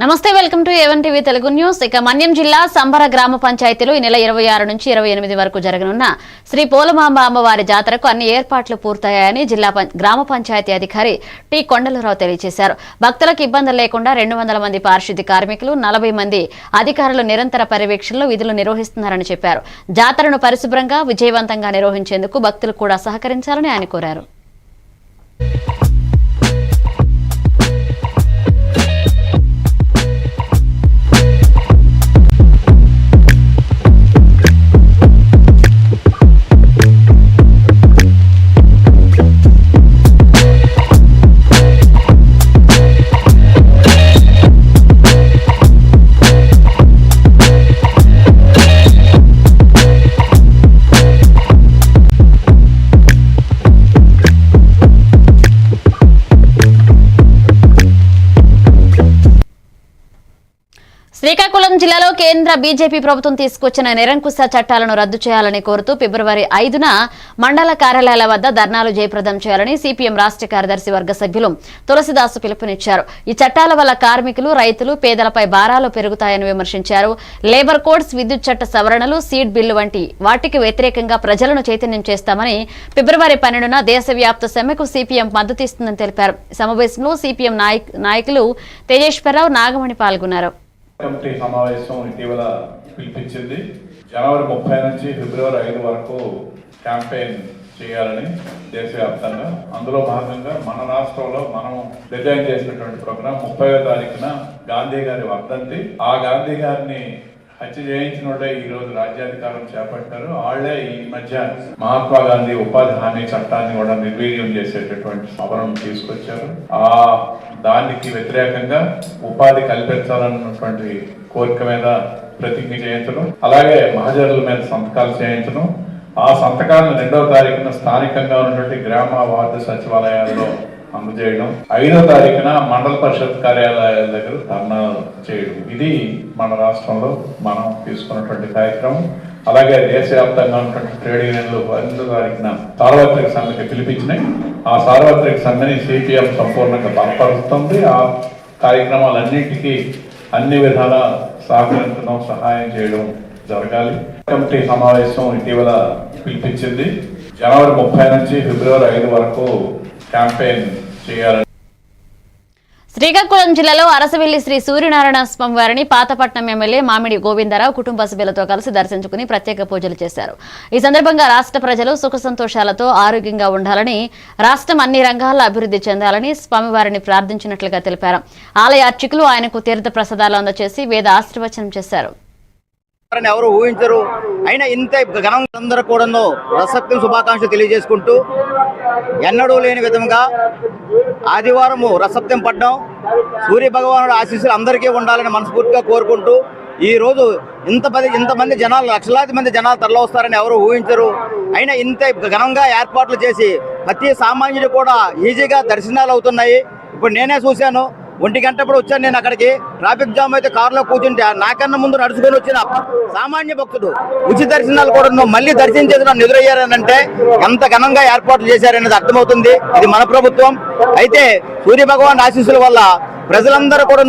నమస్తే, welcome to A1 TV Telugu news. ఇక మన్యం జిల్లా సంబర గ్రామ పంచాయతీలో ఈ నెల 26 నుంచి 28 వరకు జరగనున్న శ్రీ పోలమాంబ అమ్మవారి జాతరకు అన్ని ఏర్పాట్లు పూర్తయ్యాయని జిల్లా గ్రామ పంచాయతీ అధికారి టి కొండలరావు తెలియజేశారు. భక్తులకు ఇబ్బందులు లేకుండా 200 మంది పారిశుద్ధ్య కార్మికులు, 40 మంది అధికారులు నిరంతర పర్యవేక్షణలో విధులు నిర్వహిస్తున్నారని చెప్పారు. జాతరను పరిశుభ్రంగా విజయవంతంగా నిర్వహించేందుకు భక్తులు కూడా సహకరించాలని ఆయన కోరారు. శ్రీకాకుళం జిల్లాలో కేంద్ర బీజేపీ ప్రభుత్వం తీసుకొచ్చిన నిరంకుశ చట్టాలను రద్దు చేయాలని కోరుతూ ఫిబ్రవరి 5న మండల కార్యాలయాల వద్ద ధర్నాలు జయప్రదం చేయాలని సిపిఎం రాష్ట్ర కార్యదర్శి వర్గ సభ్యులు తులసిదాసు పిలుపునిచ్చారు. ఈ చట్టాల వల్ల కార్మికులు, రైతులు, పేదలపై భారాలు పెరుగుతాయని విమర్శించారు. లేబర్ కోడ్స్, విద్యుత్ చట్ట సవరణలు, సీడ్ బిల్లు వంటి వాటికి వ్యతిరేకంగా ప్రజలను చైతన్యం చేస్తామని ఫిబ్రవరి 12న దేశవ్యాప్త సమ్మెకు సిపిఎం మద్దతు ఇస్తుందని తెలిపారు. సమావేశంలో సిపిఎం నాయకులు తేజేశ్వరరావు, నాగమణి పాల్గొన్నారు. కమిటీ సమావేశం ఇటీవల పిలిపించింది. జనవరి 30 నుంచి ఫిబ్రవరి 5 వరకు క్యాంపెయిన్ చేయాలని దేశవ్యాప్తంగా. అందులో భాగంగా మన రాష్ట్రంలో మనం డిజైన్ చేసినటువంటి ప్రోగ్రాం 30వ తారీఖున గాంధీ గారి వర్ధంతి. ఆ గాంధీ గారిని హత్య చేయించిన వాళ్ళే ఈ రోజు రాజ్యాధికారం చేపట్టారు. వాళ్లే ఈ మధ్య మహాత్మా గాంధీ ఉపాధి హామీ చట్టాన్ని కూడా నిర్వీర్యం చేసేటటువంటి సవరణ తీసుకొచ్చారు. దానికి వ్యతిరేకంగా ఉపాధి కల్పించాలన్నటువంటి కోరిక మీద ప్రతిజ్ఞ చేయించడం, అలాగే మహజరుల మీద సంతకాలు చేయించడం. ఆ సంతకాలను 2వ తారీఖున స్థానికంగా ఉన్నటువంటి గ్రామ వార్డు సచివాలయాల్లో అందజేయడం, 5వ తారీఖున మండల పరిషత్ కార్యాలయాల దగ్గర ధర్నాలు చేయడం. ఇది మన రాష్ట్రంలో మనం తీసుకున్నటువంటి కార్యక్రమం. అలాగే దేశవ్యాప్తంగా ఉన్నటువంటి ట్రేడ్ యూనియన్లు 2వ తారీఖున సార్వత్రిక సమ్మెకి పిలిపించినాయి. ఆ సార్వత్రిక సమ్మెని సిపిఎం సంపూర్ణంగా బలపరుస్తుంది. ఆ కార్యక్రమాలన్నింటికీ అన్ని విధాల సహకరించడం, సహాయం చేయడం జరగాలి. కమిటీ సమావేశం ఇటీవల పిలిపించింది. జనవరి 30 నుంచి ఫిబ్రవరి 5 వరకు క్యాంపెయిన్ చేయాలని. శ్రీకాకుళం జిల్లాలో అరసవెల్లి శ్రీ సూర్యనారాయణ స్వామి వారిని పాతపట్నం ఎమ్మెల్యే మామిడి గోవిందరావు కుటుంబ సభ్యులతో కలిసి దర్శించుకుని ప్రత్యేక పూజలు చేశారు. ఈ సందర్భంగా రాష్ట్ర ప్రజలు సుఖ సంతోషాలతో ఆరోగ్యంగా ఉండాలని, రాష్ట్రం అన్ని రంగాల్లో అభివృద్ధి చెందాలని స్వామివారిని ప్రార్థించినట్లుగా తెలిపారు. ఆలయ అర్చకులు ఆయనకు తీర్థ ప్రసాదాలు అందజేసి వేద ఆశీర్వచనం చేశారు. ఎవరు ఊహించరు. అయినా ఇంత ఘనందరూ కూడా రసక్తి శుభాకాంక్షలు తెలియజేసుకుంటూ, ఎన్నడూ లేని విధంగా ఆదివారము రసప్తం పడ్డం, సూర్య భగవానుడు ఆశీస్సులు అందరికీ ఉండాలని మనస్ఫూర్తిగా కోరుకుంటూ, ఈ రోజు ఇంతమంది జనాలు, లక్షలాది మంది జనాలు తరలివస్తారని ఎవరు ఊహించరు. అయినా ఇంత ఘనంగా ఏర్పాట్లు చేసి ప్రతి సామాన్యుడు కూడా ఈజీగా దర్శనాలు అవుతున్నాయి. ఇప్పుడు నేనే చూశాను, 1 గంటప్పుడు వచ్చాను నేను అక్కడికి. ట్రాఫిక్ జామ్ అయితే కారులో కూర్చుంటే నాకన్నా ముందు నడుచుకొని వచ్చిన సామాన్య భక్తుడు ఉచిత దర్శనాలు కూడా మళ్ళీ దర్శనం చేసి నన్ను ఎదురయ్యారనంటే ఎంత ఘనంగా ఏర్పాట్లు చేశారనేది అర్థమవుతుంది. ఇది మన ప్రభుత్వం. అయితే సూర్య భగవాన్ ఆశీస్సుల వల్ల ప్రజలందరూ కూడా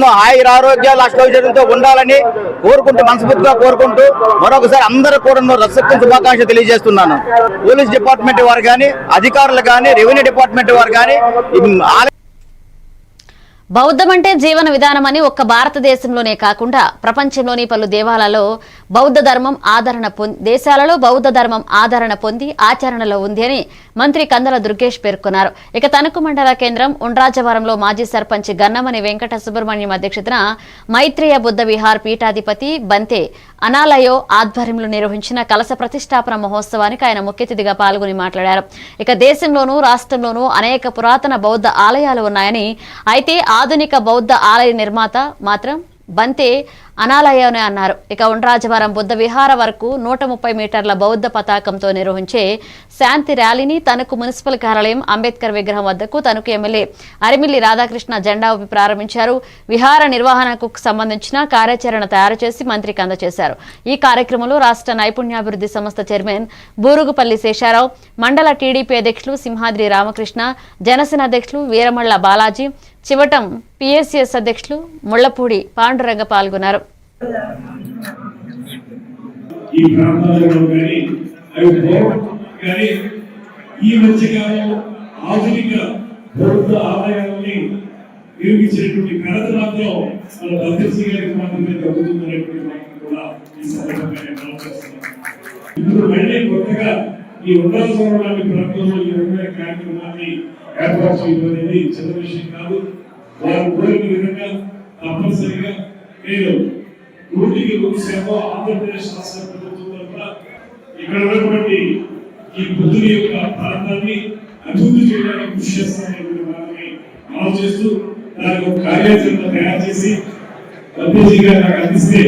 ఆరోగ్యాలు అష్టైశ్వర్యంతో ఉండాలని కోరుకుంటూ, మనస్ఫూర్తిగా కోరుకుంటూ మరొకసారి అందరూ కూడా రసక్తి శుభాకాంక్షలు తెలియజేస్తున్నాను. పోలీస్ డిపార్ట్మెంట్ వారు కానీ, అధికారులు కానీ, రెవెన్యూ డిపార్ట్మెంట్ వారు కానీ, బౌద్ధం అంటే జీవన విధానమని ఒక్క భారతదేశంలోనే కాకుండా ప్రపంచంలోని పలు దేశాలలో బౌద్ధ ధర్మం ఆదరణ పొంది ఆచరణలో ఉంది అని మంత్రి కందల దుర్గేష్ పేర్కొన్నారు. ఇక తణుకు మండల కేంద్రం ఉండ్రాజవరంలో మాజీ సర్పంచ్ గన్నమని వెంకట సుబ్రహ్మణ్యం అధ్యక్షతన మైత్రేయ బుద్ధ విహార్ పీఠాధిపతి బంతే అనాలయో ఆధ్వర్యంలో నిర్వహించిన కలశ ప్రతిష్టాపన మహోత్సవానికి ఆయన ముఖ్య అతిథిగా పాల్గొని మాట్లాడారు. ఇక దేశంలోనూ రాష్ట్రంలోనూ అనేక పురాతన బౌద్ధ ఆలయాలు ఉన్నాయని, అయితే ఆధునిక బౌద్ధ ఆలయ నిర్మాత మాత్రం బంతే అనాలయ అన్నారు. ఇక ఉండ్రాజవరం బుద్ధ విహార వరకు 130 మీటర్ల బౌద్ధ పతాకంతో నిర్వహించే శాంతి ర్యాలీని తణుకు మున్సిపల్ కార్యాలయం అంబేద్కర్ విగ్రహం వద్దకు తణుకు ఎమ్మెల్యే అరిమిల్లి రాధాకృష్ణ జెండా ఊపి ప్రారంభించారు. విహార నిర్వహణకు సంబంధించిన కార్యాచరణ తయారు చేసి మంత్రికి అందజేశారు. ఈ కార్యక్రమంలో రాష్ట్ర నైపుణ్యాభివృద్ధి సంస్థ చైర్మన్ బూరుగుపల్లి శేషారావు, మండల టీడీపీ అధ్యక్షులు సింహాద్రి రామకృష్ణ, జనసేన అధ్యక్షులు వీరమళ్ల బాలాజీ, చివటం పిఎస్సిఎస్ అధ్యక్షులు ముళ్లపూడి పాండురంగ పాల్గొన్నారు. ఈ ప్రాంతాలలో కానీ ఈ మధ్యకాలం ఆధునిక ప్రభుత్వ ఆదాయాన్ని నిర్మించినటువంటి ఘనత మాత్రం మన భద్రశ్రీ గారికి మాత్రమే దక్కుతుందనేటువంటి మాటను కూడా ఈ సందర్భంగా నేను ఆలోచిస్తున్నాను. ఇప్పుడు మళ్ళీ కొత్తగా ఈ ఉండాల్సిన ప్రాంతంలో ఈ రకమైన కార్యక్రమాన్ని ఏర్పాటు చేయడం అనేది చిన్న విషయం కాదు. వారు కోరిన విధంగా తప్పనిసరిగా నేను 100% ఆంధ్రప్రదేశ్ రాష్ట్ర ప్రభుత్వం తరఫున ఇక్కడ ఉన్నటువంటి ఈ బుద్ధుని యొక్క ప్రాంతాన్ని అభివృద్ధి చేయడానికి కృషి చేస్తామనేటువంటి మాటని ఆలోచిస్తూ దానికి ఒక కార్యాచరణ తయారు చేసి అధ్యక్షుడి గారు నాకు అందిస్తే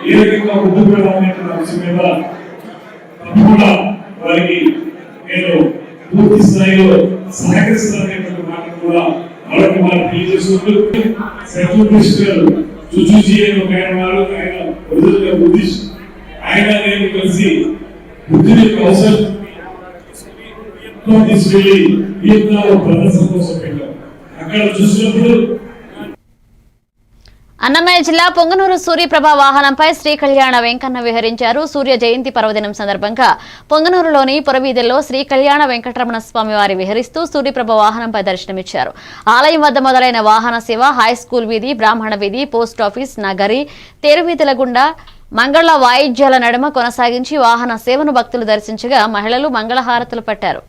ఏ రకంగా ముందుకు వెళ్ళాలనేటువంటి అంశం మీద తప్పకుండా వారికి నేను పూర్తి స్థాయిలో సహకరిస్తాననేటువంటి మాటను కూడా వాళ్ళకి మనం తెలియజేసుకుంటూ శత్రుకృష్ణ గారు సుజూజీ అని ఒక ఆయన వారు, ఆయన ఒరిజినల్గా బుద్ధిస్ట్, ఆయన నేను కలిసి బుద్ధుని యొక్క అవసరం తీసుకెళ్లి వియత్నాంలో ప్రదర్శన కోసం పెట్టాం. అక్కడ చూసినప్పుడు అన్నమయ్య జిల్లా పొంగనూరు సూర్యప్రభ వాహనంపై శ్రీ కళ్యాణ వెంకన్న విహరించారు. సూర్య జయంతి పర్వదినం సందర్భంగా పొంగనూరులోని పురవీధుల్లో శ్రీ కళ్యాణ వెంకటరమణ స్వామి వారి విహరిస్తూ సూర్యప్రభ వాహనంపై దర్శనమిచ్చారు. ఆలయం వద్ద మొదలైన వాహన సేవ హైస్కూల్ వీధి, బ్రాహ్మణ వీధి, పోస్టాఫీస్, నగరి, తేరువీధుల గుండా మంగళ వాయిద్యాల నడుమ కొనసాగించి వాహన సేవను భక్తులు దర్శించగా మహిళలు మంగళహారతులు పట్టారు.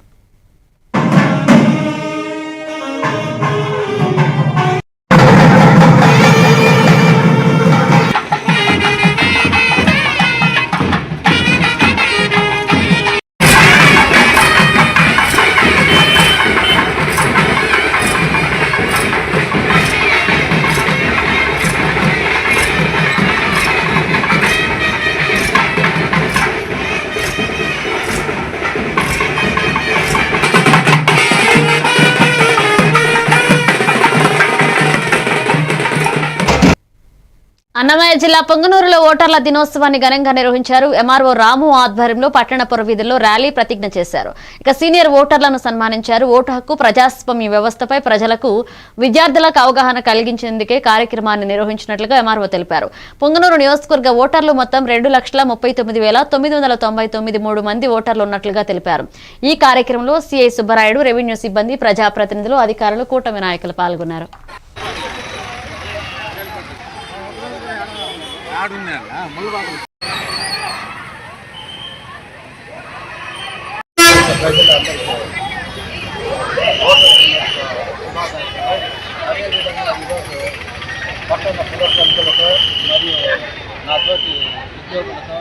అన్నమయ్య జిల్లా పొంగనూరులో ఓటర్ల దినోత్సవాన్ని ఘనంగా నిర్వహించారు. ఎంఆర్ఓ రాము ఆధ్వర్యంలో పట్టణ పురవీధుల్లో ర్యాలీ ప్రతిజ్ఞ చేశారు. ఇక సీనియర్ ఓటర్లను సన్మానించారు. ఓటు హక్కు, ప్రజాస్వామ్య వ్యవస్థపై ప్రజలకు, విద్యార్థులకు అవగాహన కలిగించేందుకే కార్యక్రమాన్ని నిర్వహించినట్లుగా ఎంఆర్ఓ తెలిపారు. పొంగనూరు నియోజకవర్గ ఓటర్లు మొత్తం 2,39,999 మంది ఓటర్లు ఉన్నట్లుగా తెలిపారు. ఈ కార్యక్రమంలో సిఐ సుబ్బరాయుడు, రెవెన్యూ సిబ్బంది, ప్రజాప్రతినిధులు, అధికారులు, కూటమి నాయకులు పాల్గొన్నారు. పట్టణ పురసంతులతో మరియు నాతోటి ఉద్యోగులతో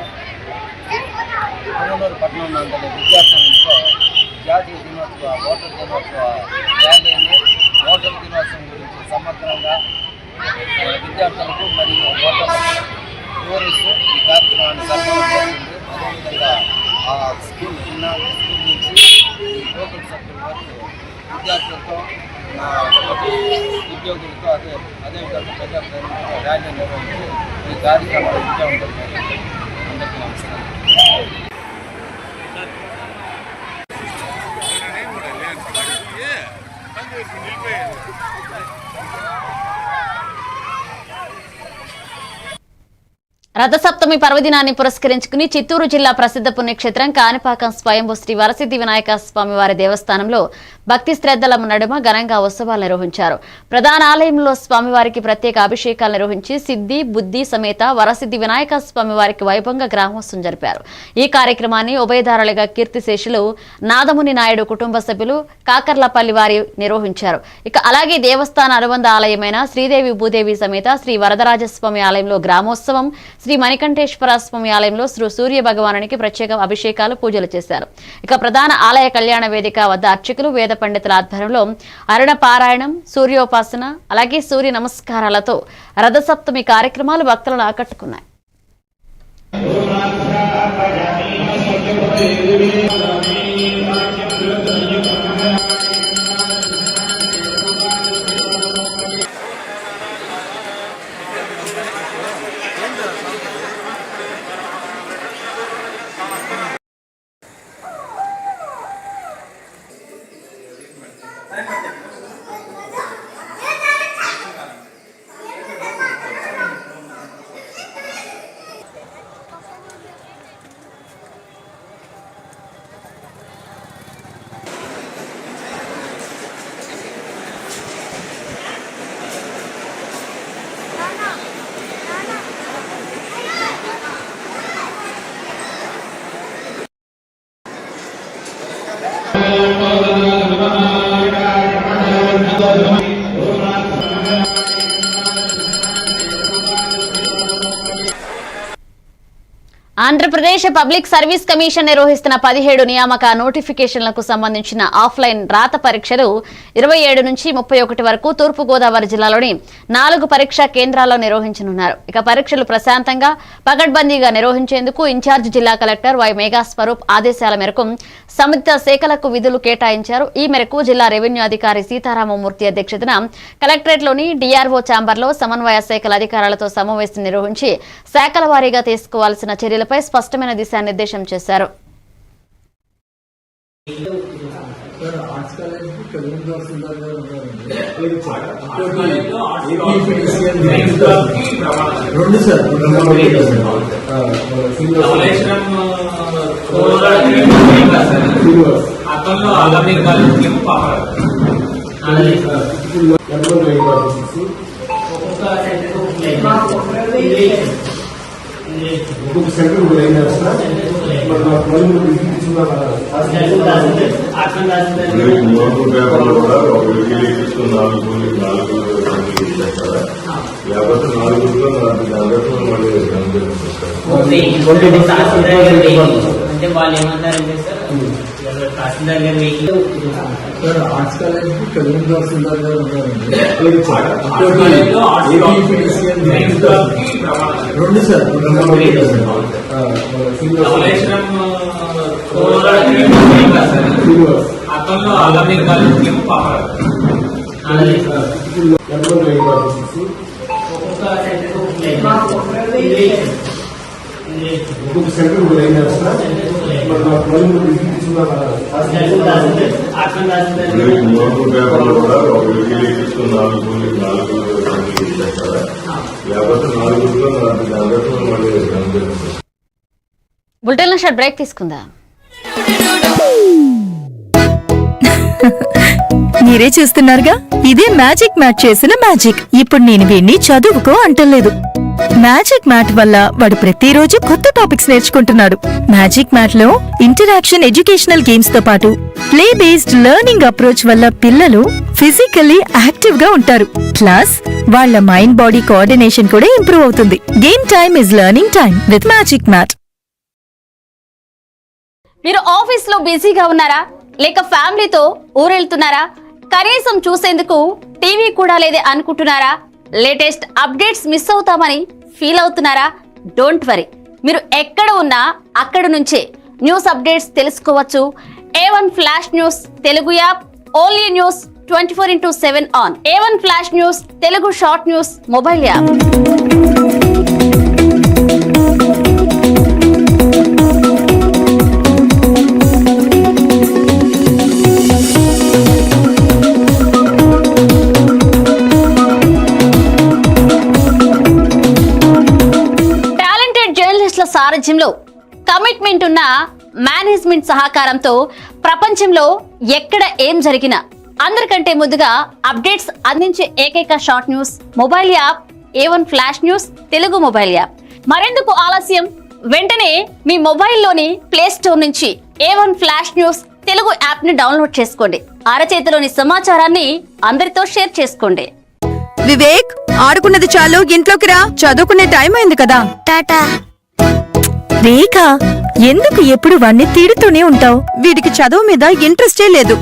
పొంగనూరు పట్టణం నందరి విద్యార్థులతో జాతీయ దినోత్సవ ఓటర్ దినోత్సవ ర్యాలీని ఓటర్ దినోత్సవం గురించి సమగ్రంగా విద్యార్థులకు మరియు ఓటర్లకు వివరిస్తూ ఈ కార్యక్రమాన్ని జరపడం జరిగింది. అదేవిధంగా ఆ స్కూల్ నుంచి ఈ ఓటర్ సభ్యుల వరకు విద్యార్థులతో ఉద్యోగులతో అదేవిధంగా ప్రజాప్రతినిధులతో ర్యాలీ నిర్వహించి ఈ కార్యక్రమాలు విజయవంతం జరిగింది. అందరికీ నమస్కారం. రథసప్తమి పర్వదినాన్ని పురస్కరించుకుని చిత్తూరు జిల్లా ప్రసిద్ధ పుణ్యక్షేత్రం కాణిపాకం స్వయంభూ శ్రీ వరసిద్ధి వినాయక స్వామివారి దేవస్థానంలో భక్తి శ్రద్ధల నడుమ ఘనంగా ఉత్సవాలు నిర్వహించారు. ప్రధాన ఆలయంలో స్వామివారికి ప్రత్యేక అభిషేకాలు నిర్వహించి సిద్ధి, బుద్ధి సమేత వరసిద్ధి వినాయక స్వామివారికి వైభవంగా గ్రామోత్సవం జరిపారు. ఈ కార్యక్రమాన్ని ఉభయదారులుగా కీర్తిశేషులు నాదముని నాయుడు కుటుంబ సభ్యులు కాకర్లపల్లి వారి నిర్వహించారు. ఇక అలాగే దేవస్థాన అనుబంధ ఆలయమైన శ్రీదేవి భూదేవి సమేత శ్రీ వరదరాజస్వామి ఆలయంలో గ్రామోత్సవం, శ్రీ మణికంఠేశ్వర స్వామి ఆలయంలో శ్రీ సూర్య భగవానునికి ప్రత్యేక అభిషేకాలు పూజలు చేశారు. ఇక ప్రధాన ఆలయ కళ్యాణ వేదిక వద్ద అర్చకులు వేద పండితుల ఆధ్వర్యంలో అరుణ పారాయణం, సూర్యోపాసన అలాగే సూర్య నమస్కారాలతో రథసప్తమి కార్యక్రమాలు భక్తులను ఆకట్టుకున్నాయి. ఆంధ్రప్రదేశ్ పబ్లిక్ సర్వీస్ కమిషన్ నిర్వహిస్తున్న 17 నియామక నోటిఫికేషన్లకు సంబంధించిన ఆఫ్లైన్ రాత పరీక్షలు 27 నుంచి 31 వరకు తూర్పుగోదావరి జిల్లాలోని 4 పరీక్షా కేంద్రాల్లో నిర్వహించనున్నారు. ఇక పరీక్షలు ప్రశాంతంగా పకడ్బందీగా నిర్వహించేందుకు ఇన్ఛార్జ్ జిల్లా కలెక్టర్ వై మేఘా స్వరూప్ ఆదేశాల మేరకు సంబంధిత శాఖలకు విధులు కేటాయించారు. ఈ మేరకు జిల్లా రెవెన్యూ అధికారి సీతారామమూర్తి అధ్యక్షతన కలెక్టరేట్లోని డిఆర్ఓ ఛాంబర్లో సమన్వయ శాఖల అధికారులతో సమావేశం నిర్వహించి శాఖల వారీగా తీసుకోవాల్సిన చర్యలపై స్పష్టమైన దిశానిర్దేశం చేశారు. ఒక్కొక్క సెంటర్ కూడా ఏం చేస్తున్నా అంటే వాళ్ళు ఏమంటారంటే సార్ తహసీల్దార్ గారు వెహికల్ ఆర్ట్స్ కాలేజ్ కళ్యాణ్ తహసీల్దార్ గారు ఉన్నారండి. 2 సార్ అతను ఆగామి కాలేజ్ ఒక్కొక్క సెంటర్ కూడా ఏం చేస్తున్నా బులెటిన్ షార్ట్ బ్రేక్ తీసుకుందాం. మీరే చూస్తున్నారుగా, ఇదే మ్యాజిక్ మ్యాట్ చేసిన మ్యాజిక్. ఇప్పుడు నేను వీణ్ణి చదువుకో అంటలేదు. మ్యాజిక్ మ్యాట్ వల్ల వాడు ప్రతిరోజు కొత్త టాపిక్స్ నేర్చుకుంటున్నాడు. మ్యాజిక్ మ్యాట్ లో ఇంటరాక్షన్ ఎడ్యుకేషనల్ గేమ్స్ తో పాటు ప్లే బేస్డ్ లెర్నింగ్ అప్రోచ్ వల్ల పిల్లలు ఫిజికల్లీ యాక్టివ్ గా ఉంటారు. ప్లస్ వాళ్ళ మైండ్ బాడీ కోఆర్డినేషన్ కూడా ఇంప్రూవ్ అవుతుంది. Game time is learning time with Magic Mat. మీరు ఆఫీస్ లో బిజీగా ఉన్నారా, లేక ఫ్యామిలీతో ఊరెళ్తున్నారా, కనీసం చూసేందుకు టీవీ కూడా లేదే అనుకుంటున్నారా, లేటెస్ట్ అప్డేట్స్ మిస్ అవుతామని ఫీల్ అవుతున్నారా? డోంట్ వరీ, మీరు ఎక్కడ ఉన్నా అక్కడ నుంచే న్యూస్ అప్డేట్స్ తెలుసుకోవచ్చు. A1 flash news Telugu app, only news 24/7 on. A1 flash news Telugu short news mobile app. సారథ్యంలో కమిట్మెంట్ ఉన్న మేనేజ్మెంట్ సహకారంతో ప్రపంచంలో ఎక్కడ ఏం జరిగినా అందరికంటే ముందుగా అప్డేట్స్ అందించే ఏకైక short news mobile app A1 flash news Telugu mobile app. మరెందుకు ఆలస్యం, వెంటనే మీ మొబైల్లోని ప్లే స్టోర్ నుంచి A1 flash news Telugu app ని డౌన్లోడ్ చేసుకోండి. అరచేతిలోని సమాచారాన్ని అందరితో షేర్ చేసుకోండి. వివేక్, ఆడుకున్నది చాలు, ఇంట్లోకి రా. చదువుకునే టైం అయింది కదా. టాటా. రేఖ, ఎందుకు ఎప్పుడు వాణ్ణి తిడుతూనే ఉంటావు? వీడికి చదువు మీద ఇంట్రెస్టే లేదు.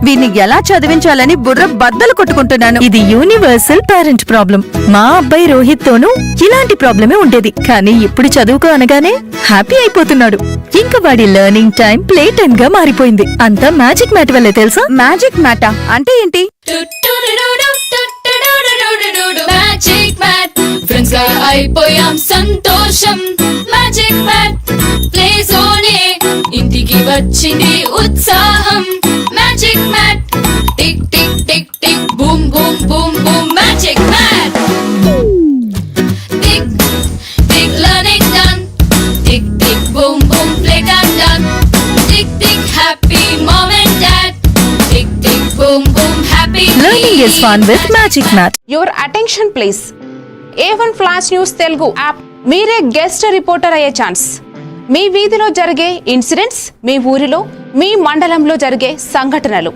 వీడిని ఎలా చదివించాలని బుర్ర బద్దలు కొట్టుకుంటున్నాను. ఇది యూనివర్సల్ పేరెంట్ ప్రాబ్లం. మా అబ్బాయి రోహిత్ తోనూ ఇలాంటి ప్రాబ్లమే ఉండేది, కానీ ఇప్పుడు చదువుకో అనగానే హ్యాపీ అయిపోతున్నాడు. ఇంకా వాడి లెర్నింగ్ టైం ప్లే టైం గా మారిపోయింది. అంతా మ్యాజిక్ మ్యాట్ వల్లే తెలుసా? మ్యాజిక్ మ్యాటా అంటే ఏంటి? మ్యాజిక్ మ్యాట్ ఫ్రెండ్స్ గా అయిపోయాం సంతోషం. మ్యాజిక్ మ్యాట్ ప్లే జోనే ఇంటికి వచ్చింది ఉత్సాహం. Magic Mat tick tick tick tick boom boom boom boom. Magic Mat tick tick learning done. Tick tick boom boom play time done. Tick tick happy mom and dad. Tick tick boom boom happy. Learning is fun with Magic Mat. Your attention please. A1 flash news Telugu app. మీరే guest reporter అయ్యే chance. మీ వీధిలో జరిగే incidents, మీ ఊరిలో, మీ మండలంలో జరిగే సంఘటనలు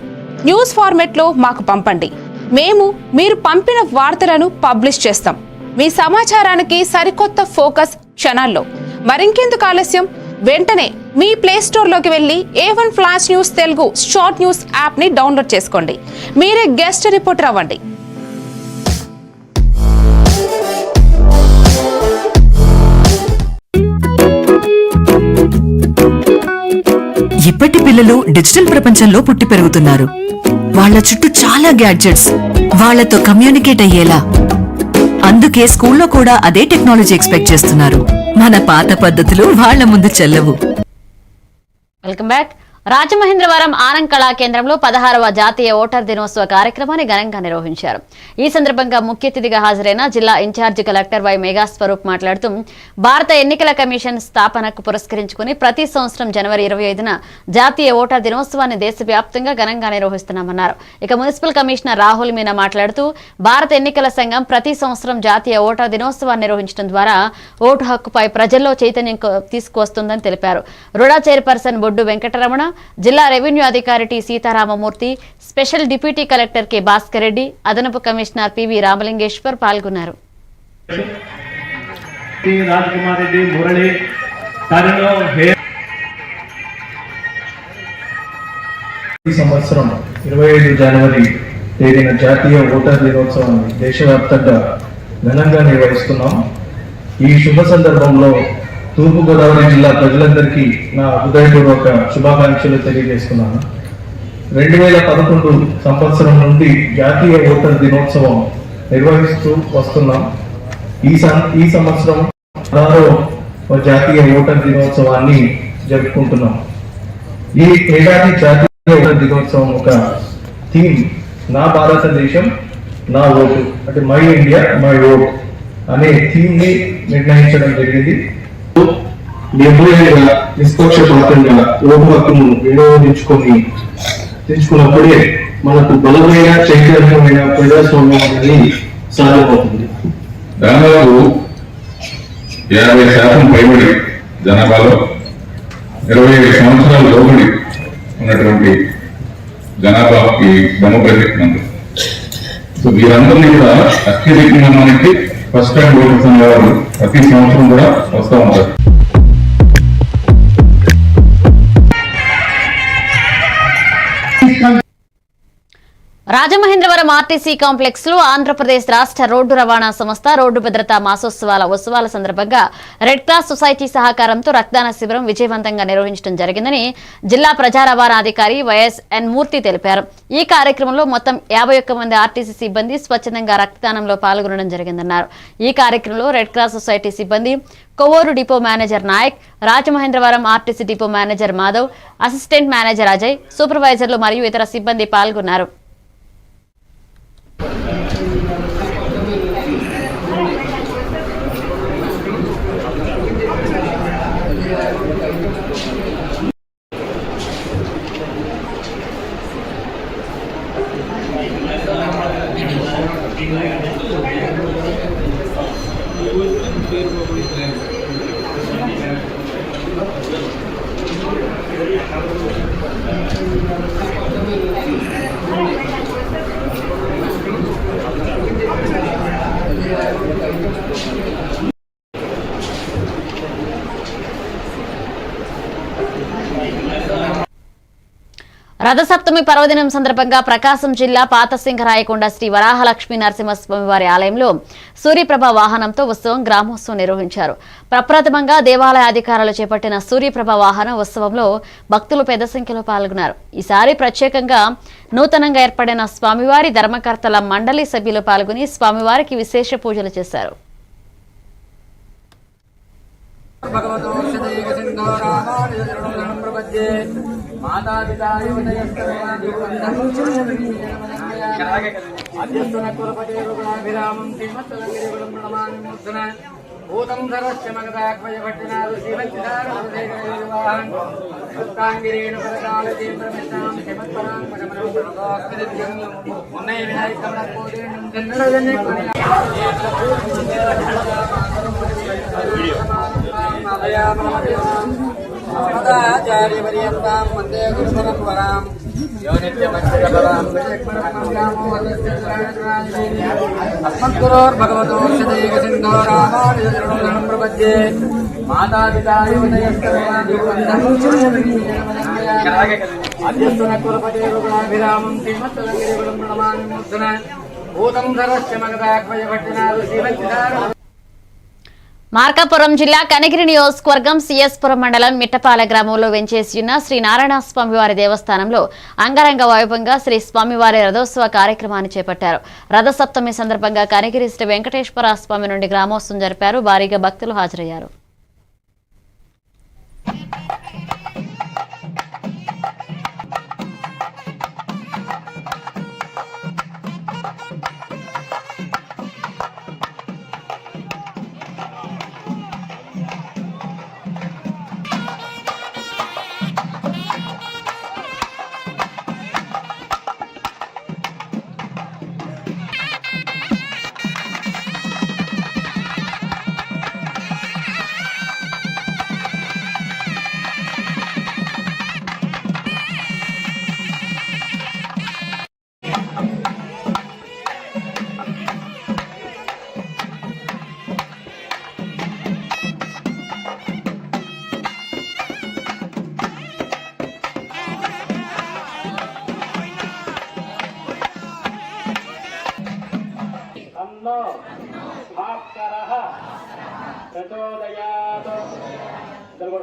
news ఫార్మెట్లో మాకు పంపండి. మేము మీరు పంపిన వార్తలను పబ్లిష్ చేస్తాం. మీ సమాచారానికి సరికొత్త ఫోకస్ క్షణాల్లో. మరింకెందుకు ఆలస్యం? వెంటనే మీ ప్లే స్టోర్లోకి వెళ్ళి A1 flash news Telugu short news యాప్ని డౌన్లోడ్ చేసుకోండి. మీరే గెస్ట్ రిపోర్టర్ అవ్వండి. ఇప్పటి పిల్లలు డిజిటల్ ప్రపంచంలో పుట్టి పెరుగుతున్నారు. వాళ్ళ చుట్టూ చాలా గ్యాడ్జెట్స్, వాళ్లతో కమ్యూనికేట్ అయ్యేలా. అందుకే స్కూల్లో కూడా అదే టెక్నాలజీ ఎక్స్పెక్ట్ చేస్తున్నారు. మన పాత పద్ధతులు వాళ్ల ముందు చెల్లవు. Welcome back. రాజమహేంద్రవరం ఆనంద్ కళా కేంద్రంలో 16వ జాతీయ ఓటర్ దినోత్సవ కార్యక్రమాన్ని ఘనంగా నిర్వహించారు. ఈ సందర్భంగా ముఖ్య అతిథిగా హాజరైన జిల్లా ఇన్ఛార్జి కలెక్టర్ వై మేఘాస్వరూప్ మాట్లాడుతూ భారత ఎన్నికల కమిషన్ స్థాపనకు పురస్కరించుకుని ప్రతి సంవత్సరం జనవరి 25న జాతీయ ఓటర్ దినోత్సవాన్ని దేశవ్యాప్తంగా ఘనంగా నిర్వహిస్తున్నామన్నారు. ఇక మున్సిపల్ కమిషనర్ రాహుల్ మీనా మాట్లాడుతూ భారత ఎన్నికల సంఘం ప్రతి సంవత్సరం జాతీయ ఓటర్ దినోత్సవాన్ని నిర్వహించడం ద్వారా ఓటు హక్కుపై ప్రజల్లో చైతన్యం తీసుకువస్తుందని తెలిపారు. రుడా చైర్పర్సన్ బొడ్డు వెంకటరమణ, జిల్లా రెవెన్యూ అధికారి T Sitarama Murthy, special deputy collector K Bhaskar Reddy, అదనపు కమిషనర్ పివి రామలింగేశ్వర్ పాల్గొన్నారు. ఈ సంవత్సరం 25 జనవరి తేదీన జాతీయ ఓటర్ దినోత్సవాన్ని దేశవ్యాప్తంగా ఘనంగా నిర్వహిస్తున్నాం. ఈ శుభ సందర్భంలో తూర్పుగోదావరి జిల్లా ప్రజలందరికీ నా హృదయపూర్వక శుభాకాంక్షలు తెలియజేస్తున్నాను. 2011 సంవత్సరం నుండి జాతీయ ఓటర్ దినోత్సవం నిర్వహిస్తూ వస్తున్నాం. ఈ సంవత్సరం 16వ జాతీయ ఓటర్ దినోత్సవాన్ని జరుపుకుంటున్నాం. ఈ ఏడాది జాతీయ ఓటర్ దినోత్సవం ఒక థీమ్ నా భారతదేశం నా ఓటు, అంటే మై ఇండియా మై ఓట్ అనే థీమ్ ని నిర్ణయించడం జరిగింది. నిర్భయంగా నిష్పక్షపాతంగా ఓటు హక్కును వినియోగించుకున్నప్పుడే మనకు బలమైన చైతన్యమైన ప్రజాస్వామ్యం అనేది సాధ్యమవుతుంది. దాదాపు 50% పైబడి జనాభాలో 25 సంవత్సరాల లోబడి ఉన్నటువంటి జనాభాకి డెమోక్రటిక్ నందు. సో వీరందరినీ కూడా అత్యధికంగా మనకి ఫస్ట్ టైం ఓటర్స్ అనేవారు ప్రతి సంవత్సరం కూడా వస్తూ ఉంటారు. రాజమహేంద్రవరం ఆర్టీసీ కాంప్లెక్స్ లో ఆంధ్రప్రదేశ్ రాష్ట్ర రోడ్డు రవాణా సంస్థ రోడ్డు భద్రతా మాసోత్సవాల సందర్భంగా రెడ్ క్రాస్ సొసైటీ సహకారంతో రక్తదాన శిబిరం విజయవంతంగా నిర్వహించడం జరిగిందని జిల్లా ప్రజా రవాణా అధికారి వైఎస్ఎన్ మూర్తి తెలిపారు. ఈ కార్యక్రమంలో మొత్తం 51 మంది ఆర్టీసీ సిబ్బంది స్వచ్ఛందంగా రక్తదానంలో పాల్గొనడం జరిగిందన్నారు. ఈ కార్యక్రమంలో రెడ్ క్రాస్ సొసైటీ సిబ్బంది, Kovvur depot manager Nayak, Rajamahendravaram RTC depot manager Madhav, assistant manager Ajay, సూపర్వైజర్లు మరియు ఇతర సిబ్బంది పాల్గొన్నారు. రథసప్తమి పర్వదినం సందర్భంగా ప్రకాశం జిల్లా పాతసింగరాయకొండ శ్రీ వరాహలక్ష్మీ నరసింహస్వామి వారి ఆలయంలో సూర్యప్రభ వాహనంతో ఉత్సవం గ్రామోత్సవం నిర్వహించారు. ప్రప్రథమంగా దేవాలయ అధికారులు చేపట్టిన సూర్యప్రభ వాహన ఉత్సవంలో భక్తులు పెద్ద సంఖ్యలో పాల్గొన్నారు. ఈసారి ప్రత్యేకంగా నూతనంగా ఏర్పడిన స్వామివారి ధర్మకర్తల మండలి సభ్యులు పాల్గొని స్వామివారికి విశేష పూజలు చేశారు. మార్కాపురం జిల్లా కనిగిరి నియోజకవర్గం సిఎస్పురం మండలం మిట్టపాల గ్రామంలో వెంచేసి ఉన్న శ్రీ నారాయణ స్వామివారి దేవస్థానంలో అంగరంగ వైభవంగా శ్రీ స్వామివారి రథోత్సవ కార్యక్రమాన్ని చేపట్టారు. రథసప్తమి సందర్భంగా కనిగిరి శ్రీ వెంకటేశ్వర స్వామి నుండి గ్రామోత్సవం జరిపారు. భారీగా భక్తులు హాజరయ్యారు.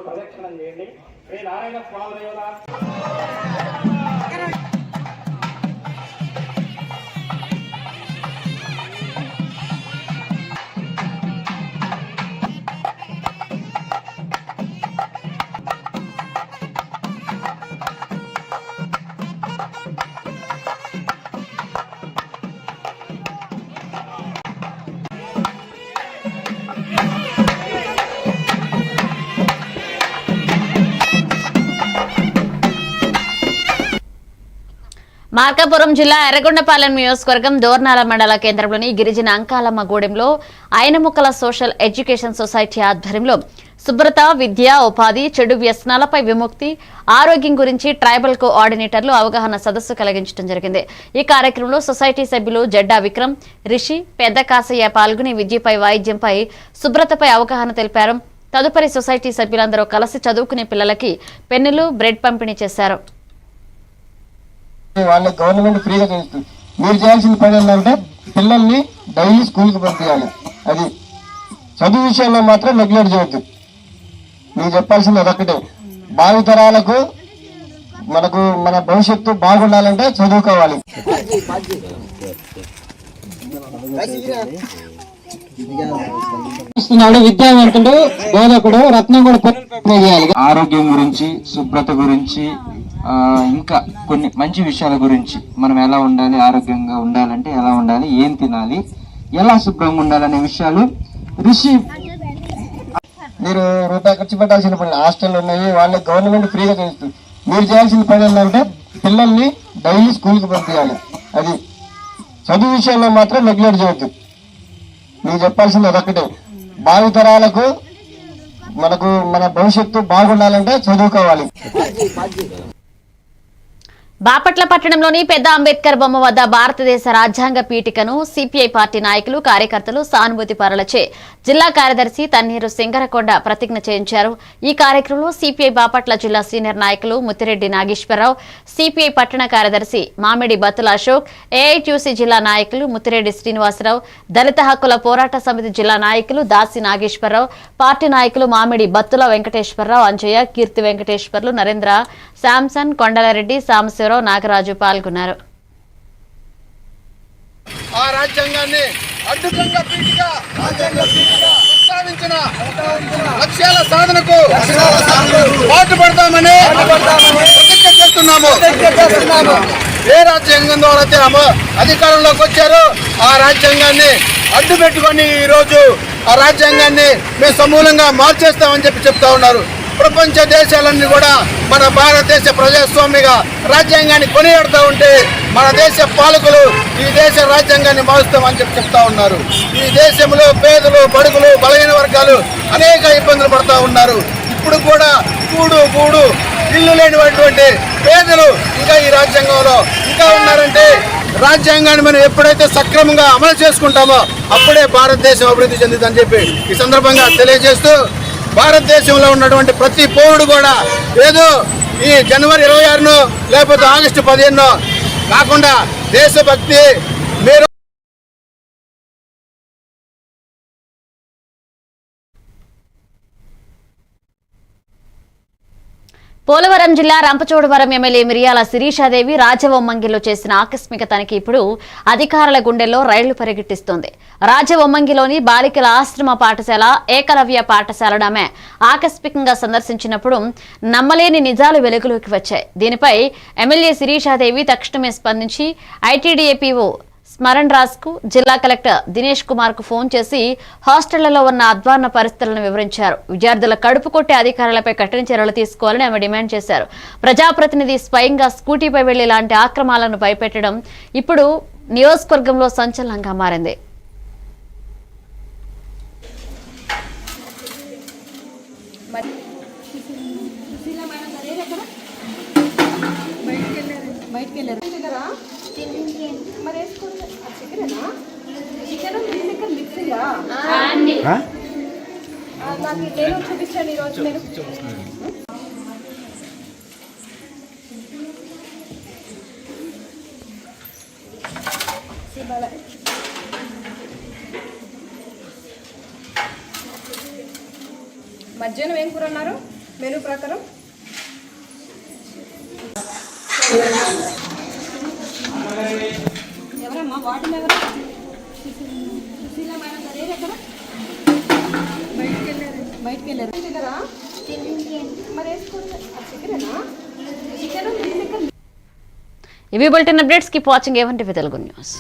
ప్రదక్షిణం చేయండి. శ్రీ నారాయణ స్వామి మార్కాపురం జిల్లా ఎర్రగొండపాలెం నియోజకవర్గం దోర్నాల మండల కేంద్రంలోని గిరిజన అంకాలమ్మ గూడెంలో ఆయనముక్కల సోషల్ ఎడ్యుకేషన్ సొసైటీ ఆధ్వర్యంలో శుభ్రత, విద్య, ఉపాధి, చెడు వ్యసనాలపై విముక్తి, ఆరోగ్యం గురించి ట్రైబల్ కోఆర్డినేటర్లు అవగాహన సదస్సు కలిగించడం జరిగింది. ఈ కార్యక్రమంలో సొసైటీ సభ్యులు జడ్డా విక్రమ్, రిషి, పెద్ద కాసయ్య పాల్గొని విద్యపై, వైద్యంపై, శుభ్రతపై అవగాహన తెలిపారు. తదుపరి సొసైటీ సభ్యులందరూ కలిసి చదువుకునే పిల్లలకి పెన్నులు, బ్రెడ్ పంపిణీ చేశారు. వాళ్ళకి గవర్నమెంట్ ఫ్రీగా చేస్తుంది. మీరు చేయాల్సిన పని ఏంటంటే పిల్లల్ని డైలీ స్కూల్కి పంపించాలి. అది చదువు విషయంలో మాత్రం నెగ్లెక్ట్ చేయొద్దు. మీరు చెప్పాల్సింది అదొక్కటే. భావితరాలకు మనకు మన భవిష్యత్తు బాగుండాలంటే చదువుకోవాలి. విద్యావంతుడు, బోధకుడు, రత్నం కూడా ఆరోగ్యం గురించి, శుభ్రత గురించి, ఇంకా కొన్ని మంచి విషయాల గురించి మనం ఎలా ఉండాలి, ఆరోగ్యంగా ఉండాలంటే ఎలా ఉండాలి, ఏం తినాలి, ఎలా శుభ్రంగా ఉండాలనే విషయాలు రిషి. మీరు రూపాయి ఖర్చు పెట్టాల్సిన పని హాస్టల్ ఉన్నాయి, వాళ్ళకి గవర్నమెంట్ ఫ్రీగా చేస్తుంది. మీరు చేయాల్సిన పని ఏంటంటే పిల్లల్ని డైలీ స్కూల్కి పంపించాలి. అది చదువు విషయంలో మాత్రం నెగ్లెక్ట్ చేయొద్దు. మీరు చెప్పాల్సింది అదొక్కటే. భావితరాలకు మనకు మన భవిష్యత్తు బాగుండాలంటే చదువుకోవాలి. బాపట్ల పట్టణంలోని పెద్ద అంబేద్కర్ బొమ్మ వద్ద భారతదేశ రాజ్యాంగ పీఠికను సిపిఐ పార్టీ నాయకులు కార్యకర్తలు సానుభూతి పరులచే జిల్లా కార్యదర్శి తన్నీరు సింగరకొండ ప్రతిజ్ఞ చేయించారు. ఈ కార్యక్రమంలో సిపిఐ బాపట్ల జిల్లా సీనియర్ నాయకులు ముత్తిరెడ్డి నాగేశ్వరరావు, సిపిఐ పట్టణ కార్యదర్శి మామిడి బత్తుల అశోక్, ఏఐటీయూసీ జిల్లా నాయకులు ముత్తిరెడ్డి శ్రీనివాసరావు, దళిత హక్కుల పోరాట సమితి జిల్లా నాయకులు దాసి నాగేశ్వరరావు, పార్టీ నాయకులు మామిడి బత్తుల వెంకటేశ్వరరావు, అంజయ్య, కీర్తి వెంకటేశ్వర్లు, నరేంద్ర, శాంసన్, కొండలరెడ్డి, సాంబశివరావు, నాగరాజు పాల్గొన్నారు. ఆ రాజ్యాంగాన్ని అడ్డుకంగా పీఠిగా ప్రస్తావించిన లక్ష్యాల సాధనకు పాటుపడతామని ప్రతిజ్ఞ చేస్తున్నాము. ఏ రాజ్యాంగం ద్వారా అయితే అధికారంలోకి వచ్చారో ఆ రాజ్యాంగాన్ని అడ్డు పెట్టుకొని ఈరోజు ఆ రాజ్యాంగాన్ని మేము సమూలంగా మార్చేస్తామని చెప్తా ఉన్నారు. ప్రపంచ దేశాలన్నీ కూడా మన భారతదేశ ప్రజాస్వామ్యంగా రాజ్యాంగాన్ని కొనియాడుతూ ఉంటే మన దేశ పాలకులు ఈ దేశ రాజ్యాంగాన్ని మారుస్తామని చెప్తా ఉన్నారు. ఈ దేశంలో పేదలు, బడుగులు, బలహీన వర్గాలు అనేక ఇబ్బందులు పడుతూ ఉన్నారు. ఇప్పుడు కూడా గూడు ఇల్లు లేనిటువంటి పేదలు ఇంకా ఈ రాజ్యాంగంలో ఇంకా ఉన్నారంటే రాజ్యాంగాన్ని మనం ఎప్పుడైతే సక్రమంగా అమలు చేసుకుంటామో అప్పుడే భారతదేశం అభివృద్ధి చెందుతుందని చెప్పి ఈ సందర్భంగా తెలియజేస్తూ, భారతదేశంలో ఉన్నటువంటి ప్రతి పౌరుడు కూడా ఏదో ఈ జనవరి 26 లేకపోతే ఆగస్టు 15 కాకుండా దేశభక్తి మీరు పోలవరం జిల్లా రంపచోడవరం ఎమ్మెల్యే మిరియాల శిరీషాదేవి రాజవొమ్మంగిలో చేసిన ఆకస్మిక తనిఖీ ఇప్పుడు అధికారుల గుండెల్లో రైళ్లు పరిగెట్టిస్తోంది. రాజవొమ్మంగిలోని బాలికల ఆశ్రమ పాఠశాల, ఏకలవ్య పాఠశాలను ఆమె ఆకస్మికంగా సందర్శించినప్పుడు నమ్మలేని నిజాలు వెలుగులోకి వచ్చాయి. దీనిపై ఎమ్మెల్యే శిరీషాదేవి తక్షణమే స్పందించి ఐటీడీఏపీఓ స్మరణ్ రాజ్ కు, జిల్లా కలెక్టర్ దినేష్ కుమార్ కు ఫోన్ చేసి హాస్టళ్లలో ఉన్న అధ్వాన్న పరిస్థితులను వివరించారు. విద్యార్థుల కడుపు కొట్టే అధికారులపై కఠిన చర్యలు తీసుకోవాలని ఆమె డిమాండ్ చేశారు. ప్రజాప్రతినిధి స్వయంగా స్కూటీపై వెళ్లి ఇలాంటి ఆక్రమాలను భయపెట్టడం ఇప్పుడు నియోజకవర్గంలో సంచలనంగా మారింది. చూపించండి ఈరోజు నేను మధ్యాహ్నం ఏం కూర అన్నారు మెనూ ప్రకారం? ఎవరమ్మా వాటిని ఎవరు? బయటికి వెళ్ళారు దగ్గర మరి వేసుకోండి. ఇవి bulletin updates. Keep watching A1 TV Telugu news.